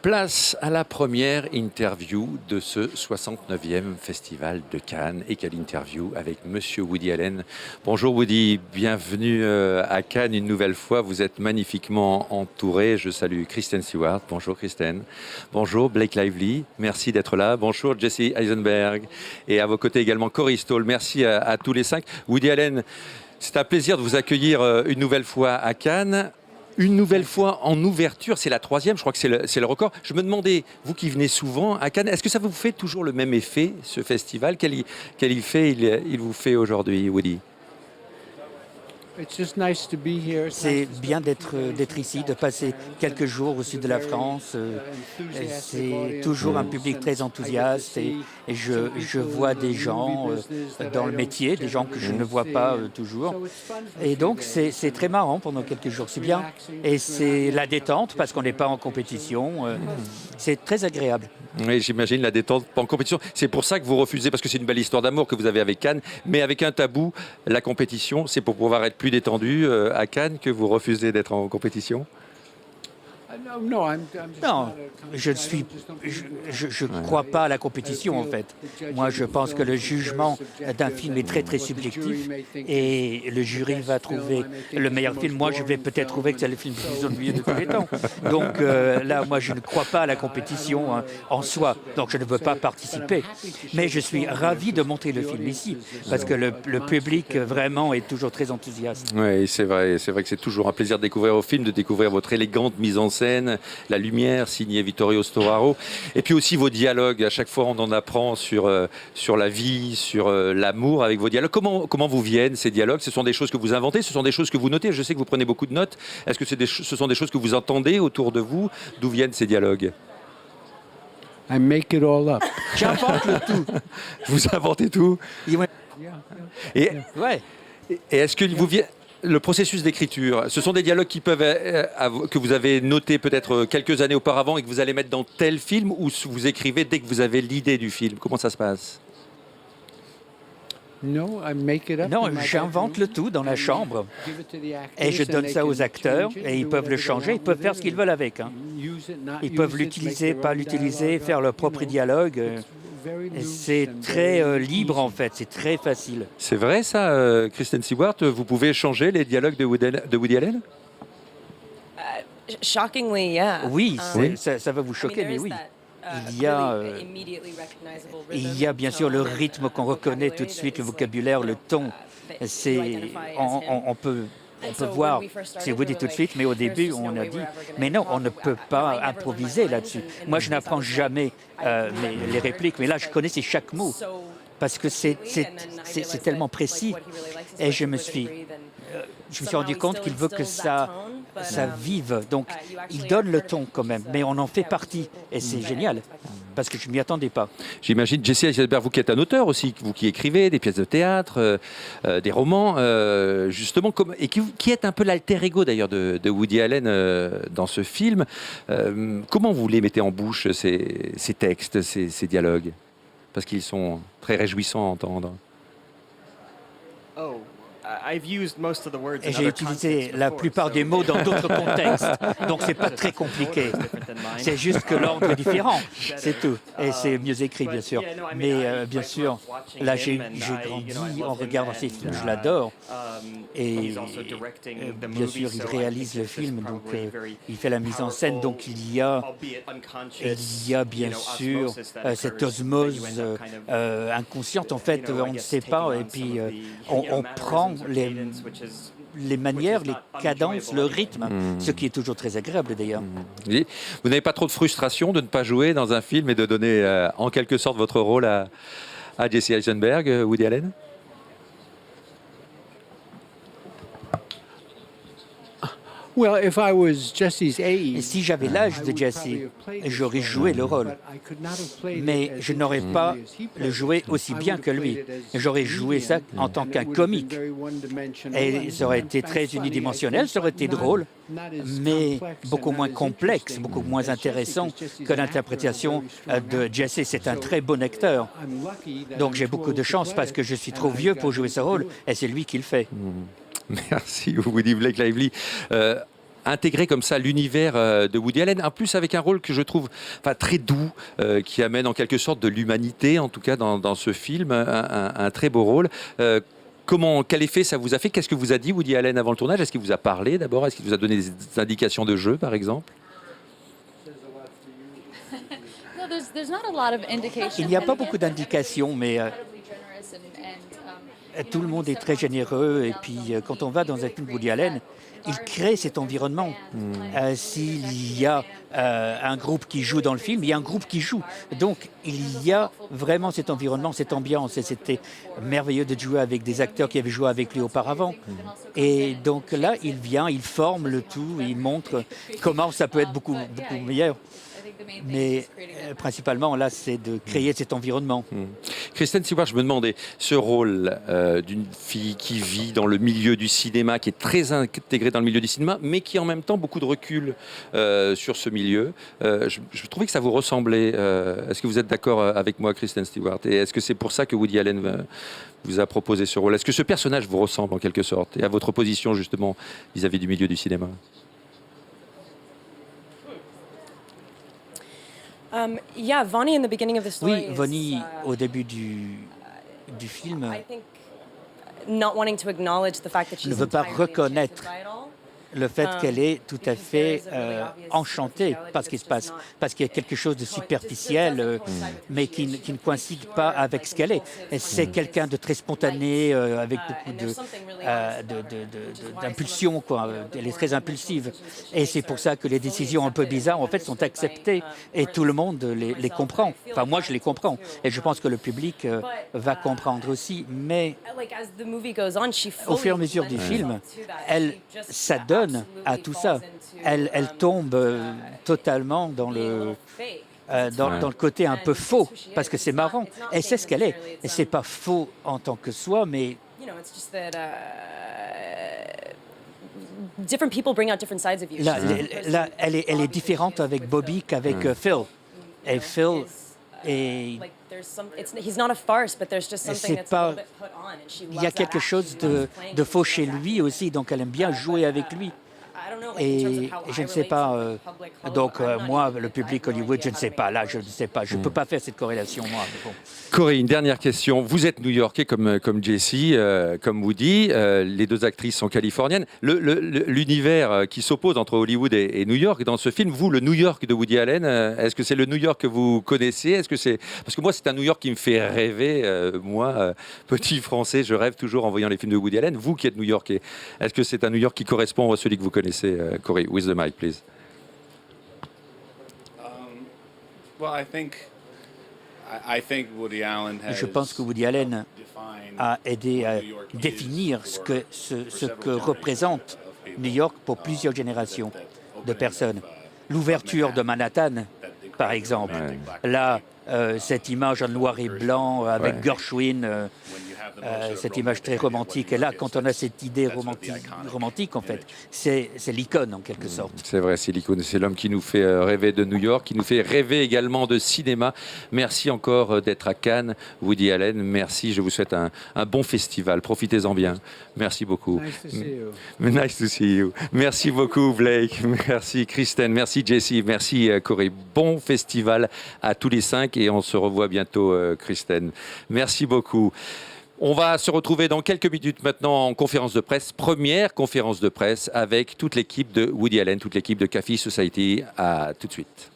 Place à la première interview de ce 69e Festival de Cannes. Et quelle interview avec Monsieur Woody Allen. Bonjour Woody, bienvenue à Cannes une nouvelle fois. Vous êtes magnifiquement entouré. Je salue Kristen Stewart. Bonjour Kristen. Bonjour Blake Lively. Merci d'être là. Bonjour Jesse Eisenberg. Et à vos côtés également Corey Stoll. Merci à tous les cinq. Woody Allen, c'est un plaisir de vous accueillir une nouvelle fois à Cannes. Une nouvelle fois en ouverture, c'est la troisième, je crois que c'est le record. Je me demandais, vous qui venez souvent à Cannes, est-ce que ça vous fait toujours le même effet, ce festival? Quel effet il vous fait aujourd'hui, Woody? C'est bien d'être ici, de passer quelques jours au sud de la France. C'est toujours un public très enthousiaste et je vois des gens dans le métier, des gens que je ne vois pas toujours. Et donc c'est très marrant pendant quelques jours, c'est bien. Et c'est la détente parce qu'on n'est pas en compétition. C'est très agréable. Oui, j'imagine la détente en compétition. C'est pour ça que vous refusez, parce que c'est une belle histoire d'amour que vous avez avec Cannes, mais avec un tabou, la compétition, c'est pour pouvoir être plus détendu à Cannes que vous refusez d'être en compétition? Non, je ne crois pas à la compétition en fait. Moi, je pense que le jugement d'un film est très très subjectif et le jury va trouver le meilleur film. Moi, je vais peut-être trouver que c'est le film le plus ennuyeux de tous les temps. Donc là, moi, je ne crois pas à la compétition en soi. Donc, je ne veux pas participer. Mais je suis ravi de montrer le film ici parce que le public vraiment est toujours très enthousiaste. Oui, c'est vrai que c'est toujours un plaisir de découvrir vos films, de découvrir votre élégante mise en scène, la lumière signée Vittorio Storaro, et puis aussi vos dialogues. À chaque fois, on en apprend sur la vie, sur l'amour avec vos dialogues. Comment vous viennent ces dialogues? Ce sont des choses que vous inventez, ce sont des choses que vous notez? Je sais que vous prenez beaucoup de notes. Est-ce que ce sont des choses que vous entendez autour de vous? D'où viennent ces dialogues? I make it all up. J'invente le tout. Vous inventez tout? Et est-ce que vous vient le processus d'écriture, ce sont des dialogues qui peuvent que vous avez notés peut-être quelques années auparavant et que vous allez mettre dans tel film, ou vous écrivez dès que vous avez l'idée du film? Comment ça se passe? Non, j'invente le tout dans la chambre et je donne ça aux acteurs et ils peuvent le changer, ils peuvent faire ce qu'ils veulent avec. Ils peuvent l'utiliser, pas l'utiliser, faire leur propre dialogue. C'est très libre en fait, c'est très facile. C'est vrai ça, Kristen Stewart, vous pouvez changer les dialogues de Woody Allen? Shockingly, yeah. Oui, ça va vous choquer, mais oui. Il y a bien sûr le rythme qu'on reconnaît tout de suite, le vocabulaire, le ton. On peut voir, c'est Woody tout de suite, mais au début, on a dit, mais non, on ne peut pas improviser là-dessus. Moi, je n'apprends jamais les répliques, mais là, je connaissais chaque mot, parce que c'est tellement précis. Et je me suis rendu compte qu'il veut que ça vive. Donc, il donne le ton quand même, mais on en fait partie. Et c'est génial, parce que je ne m'y attendais pas. J'imagine, Jesse Eisenberg, vous qui êtes un auteur aussi, vous qui écrivez des pièces de théâtre, des romans, justement, et qui êtes un peu l'alter ego d'ailleurs de Woody Allen dans ce film. Comment vous les mettez en bouche, ces textes, ces dialogues? Parce qu'ils sont très réjouissants à entendre. Et j'ai utilisé la plupart des mots dans d'autres contextes, donc c'est pas très compliqué. C'est juste que l'ordre est différent, c'est tout. Et c'est mieux écrit, bien sûr. Mais bien sûr, là j'ai grandi en regardant ces films, je l'adore. Et bien sûr, il réalise le film, donc il fait la mise en scène, donc il y a bien sûr cette osmose inconsciente. En fait, on ne sait pas, et puis on prend les manières, les cadences, le rythme, ce qui est toujours très agréable d'ailleurs. Oui. Vous n'avez pas trop de frustration de ne pas jouer dans un film et de donner en quelque sorte votre rôle à Jesse Eisenberg, Woody Allen? Et si j'avais l'âge de Jesse, j'aurais joué le rôle. Mais je n'aurais pas le joué aussi bien que lui. J'aurais joué ça en tant qu'un comique. Et ça aurait été très unidimensionnel, ça aurait été drôle, mais beaucoup moins complexe, beaucoup moins intéressant que l'interprétation de Jesse. C'est un très bon acteur. Donc j'ai beaucoup de chance parce que je suis trop vieux pour jouer ce rôle et c'est lui qui le fait. Merci, Woody Blake Lively. intégrer comme ça l'univers de Woody Allen, en plus avec un rôle que je trouve très doux, qui amène en quelque sorte de l'humanité, en tout cas dans ce film, un très beau rôle. Quel effet ça vous a fait? Qu'est-ce que vous a dit Woody Allen avant le tournage? Est-ce qu'il vous a parlé d'abord? Est-ce qu'il vous a donné des indications de jeu, par exemple? Il n'y a pas beaucoup d'indications, mais tout le monde est très généreux. Et puis, quand on va dans un film Woody Allen, il crée cet environnement. S'il y a un groupe qui joue dans le film, il y a un groupe qui joue. Donc, il y a vraiment cet environnement, cette ambiance. Et c'était merveilleux de jouer avec des acteurs qui avaient joué avec lui auparavant. Et donc là, il vient, il forme le tout, il montre comment ça peut être beaucoup meilleur. Mais principalement, là, c'est de créer cet environnement. Kristen Stewart, je me demandais, ce rôle d'une fille qui vit dans le milieu du cinéma, qui est très intégrée dans le milieu du cinéma, mais qui a en même temps beaucoup de recul sur ce milieu, je trouvais que ça vous ressemblait. Est-ce que vous êtes d'accord avec moi, Kristen Stewart? Et est-ce que c'est pour ça que Woody Allen vous a proposé ce rôle? Est-ce que ce personnage vous ressemble en quelque sorte, et à votre position justement vis-à-vis du milieu du cinéma? Oui, Vonnie, au début du film, ne veut pas reconnaître le fait qu'elle est tout à fait enchantée par ce qui se passe, parce qu'il y a quelque chose de superficiel, mais qui ne coïncide pas avec ce qu'elle est. C'est quelqu'un de très spontané, avec beaucoup d'impulsion, quoi. Elle est très impulsive. Et c'est pour ça que les décisions un peu bizarres, en fait, sont acceptées. Et tout le monde les comprend. Enfin, moi, je les comprends. Et je pense que le public va comprendre aussi. Mais au fur et à mesure du film, elle s'adonne à tout ça. Elle tombe totalement dans le côté un peu faux, parce que c'est marrant. Elle sait ce qu'elle est. Et c'est pas faux en tant que soi, mais là, elle est différente avec Bobby qu'avec Phil. Et Phil est... c'est pas... Il y a quelque chose de faux chez lui aussi, donc elle aime bien jouer avec lui. Et je ne sais pas, donc moi, le public Hollywood, je ne sais pas, là, je ne sais pas, je ne peux pas faire cette corrélation, moi. Mais bon. Corey, une dernière question. Vous êtes new-yorkais comme Jessie, comme Woody, les deux actrices sont californiennes. L'univers qui s'oppose entre Hollywood et New York, dans ce film, vous, le New York de Woody Allen, est-ce que c'est le New York que vous connaissez? Est-ce que c'est... Parce que moi, c'est un New York qui me fait rêver. Moi, petit français, je rêve toujours en voyant les films de Woody Allen. Vous qui êtes new-yorkais, est-ce que c'est un New York qui correspond à celui que vous connaissez, Corey? With the mic, please. Je pense que Woody Allen a aidé à définir ce que représente New York pour plusieurs générations de personnes. L'ouverture de Manhattan, par exemple. Là, cette image en noir et blanc avec Gershwin, cette image très romantique. Et là, quand on a cette idée romantique en fait, c'est l'icône en quelque sorte. C'est vrai, c'est l'icône. C'est l'homme qui nous fait rêver de New York, qui nous fait rêver également de cinéma. Merci encore d'être à Cannes, Woody Allen. Merci, je vous souhaite un bon festival. Profitez-en bien. Merci beaucoup. Nice to see you. Nice to see you. Merci beaucoup, Blake. Merci, Kristen. Merci, Jessie. Merci, Corey. Bon festival à tous les 5 et on se revoit bientôt, Kristen. Merci beaucoup. On va se retrouver dans quelques minutes maintenant en conférence de presse, première conférence de presse avec toute l'équipe de Woody Allen, toute l'équipe de Café Society. À tout de suite.